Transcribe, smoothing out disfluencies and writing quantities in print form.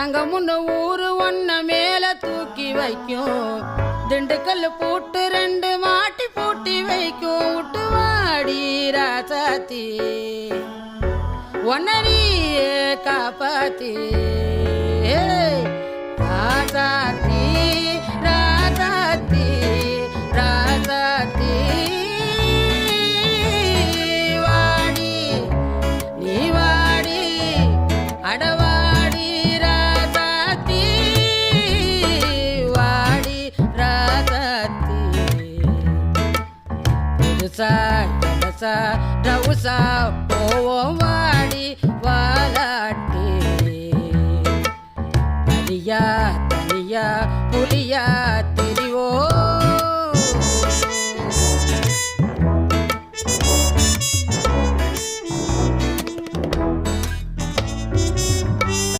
தங்கமுன்னு ஊரு ஒன்ன மேல தூக்கி வைக்கும் திண்டுக்கல் பூட்டு 2 மாட்டி பூட்டி வைக்கும் விட்டு வாடி ராசாத்தி ஒன்னரியே காப்பாத்தி ராசாத்தி ராசாத்தி ராசாத்தி வாடி நீ வாடி அடவாடி ராசாத்தி வாடி ராசாத்தி புதுசா இடசா ரவுசா போவோம் வாடி வாலாட்டி தனியா தனியா புலியா